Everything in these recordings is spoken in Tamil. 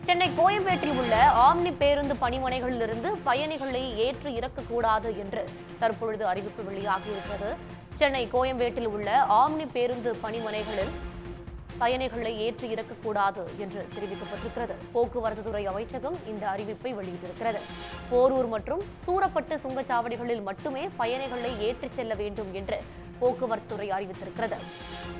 சென்னை கோயம்பேட்டில் உள்ள ஆம்னி பேருந்து பணிமனைகளிலிருந்து பயணிகளை ஏற்றி இறக்கக்கூடாது என்று தற்பொழுது அறிவிப்பு வெளியாகியிருக்கிறது. சென்னை கோயம்பேட்டில் உள்ள ஆம்னி பேருந்து பணிமனைகளில் பயணிகளை ஏற்றி இறக்கக்கூடாது என்று தெரிவிக்கப்பட்டிருக்கிறது. போக்குவரத்து துறை அமைச்சகம் இந்த அறிவிப்பை வெளியிட்டிருக்கிறது. போரூர் மற்றும் சூரப்பட்டு சுங்கச்சாவடிகளில் மட்டுமே பயணிகளை ஏற்றிச் செல்ல வேண்டும் என்று போக்குவரத்து துறை அறிவித்திருக்கிறது.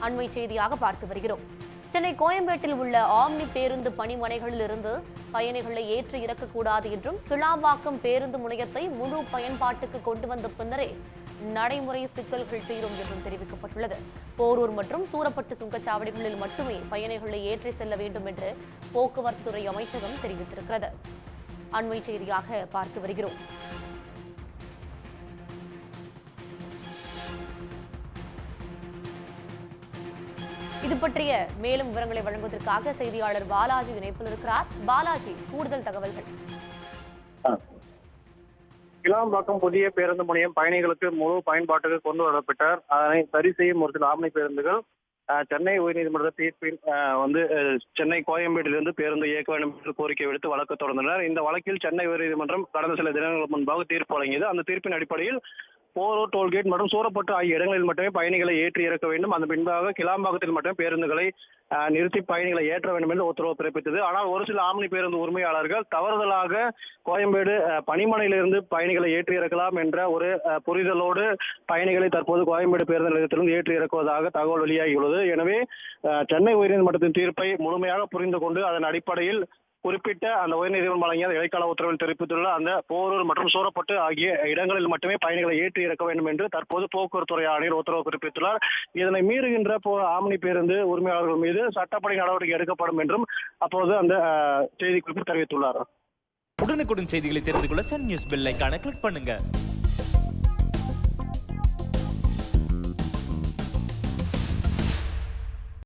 அண்மை செய்தியாக பார்த்து வருகிறோம். சென்னை கோயம்பேட்டில் உள்ள ஆம்னி பேருந்து பணிமனைகளில் இருந்து பயணிகளை ஏற்றி இறக்கக்கூடாது என்றும் கிளாம்பாக்கம் பேருந்து முனையத்தை முழு பயன்பாட்டுக்கு கொண்டு வந்த பின்னரே நடைமுறை சிக்கல்கள் தீரும் என்றும் தெரிவிக்கப்பட்டுள்ளது. போரூர் மற்றும் சூரப்பட்டு சுங்கச்சாவடிகளில் மட்டுமே பயணிகளை ஏற்றி செல்ல வேண்டும் என்று போக்குவரத்து துறை அமைச்சகம் தெரிவித்திருக்கிறது. அண்மை செய்தியாக பார்த்து வருகிறோம். இது பற்றிய மேலும் விவரங்களை வழங்குவதற்காக செய்தியாளர் பாலாஜி இணைப்பில் இருக்கிறார். பாலாஜி, கூடுதல் தகவல்கள். கிளாம்பாக்கம் புதிய பேருந்து முனையம் பயணிகளுக்கு முழு பயன்பாட்டுக்கு கொண்டு வரப்பட்டார். அதனை சரி செய்யும் ஒரு சில ஆம்னி பேருந்துகள் சென்னை உயர்நீதிமன்ற தீர்ப்பில் சென்னை கோயம்பேட்டிலிருந்து பேருந்து இயக்க வேண்டும் என்று கோரிக்கை விடுத்து வழக்கு தொடர்ந்தனர். இந்த வழக்கில் சென்னை உயர்நீதிமன்றம் கடந்த சில தினங்களுக்கு முன்பாக தீர்ப்பு வழங்கியது. அந்த தீர்ப்பின் அடிப்படையில் போரூர் டோல்கேட் மற்றும் சூரப்பட்டு ஆகிய இடங்களில் மட்டுமே பயணிகளை ஏற்றி இறக்க வேண்டும். அந்த பின்பாக கிளாம்பாக்கத்தில் மட்டுமே பேருந்துகளை நிறுத்தி பயணிகளை ஏற்ற வேண்டும் என்று உத்தரவு பிறப்பித்தது. ஆனால் ஒரு சில ஆம்னி பேருந்து உரிமையாளர்கள் தவறுதலாக கோயம்பேடு பணிமனையிலிருந்து பயணிகளை ஏற்றி இறக்கலாம் என்ற ஒரு புரிதலோடு பயணிகளை தற்போது கோயம்பேடு பேருந்து நிலையத்திலிருந்து ஏற்றி இறக்குவதாக தகவல் வெளியாகியுள்ளது. எனவே சென்னை உயர்நீதிமன்றத்தின் தீர்ப்பை முழுமையாக புரிந்து கொண்டு அதன் அடிப்படையில் குறிப்பிட்ட அந்த உயர்நீதிமன்றம் வழங்கிய இடைக்கால உத்தரவில் தெரிவித்துள்ள அந்த போரூர் மற்றும் சூரப்பட்டு ஆகிய இடங்களில் மட்டுமே பயணிகளை ஏற்றி இறக்க வேண்டும் என்று தற்போது போக்குவரத்து துறை ஆணையர் உத்தரவு பிறப்பித்துள்ளார். இதனை மீறுகின்ற ஆம்னி பேருந்து உரிமையாளர்கள் மீது சட்டப்படி நடவடிக்கை எடுக்கப்படும் என்றும் அப்போது அந்த செய்திக்குறிப்பில் தெரிவித்துள்ளார். உடனுக்குடன் செய்திகளை தெரிந்து கொள்ள சன் நியூஸ் பெல் ஐகானை கிளிக் பண்ணுங்க.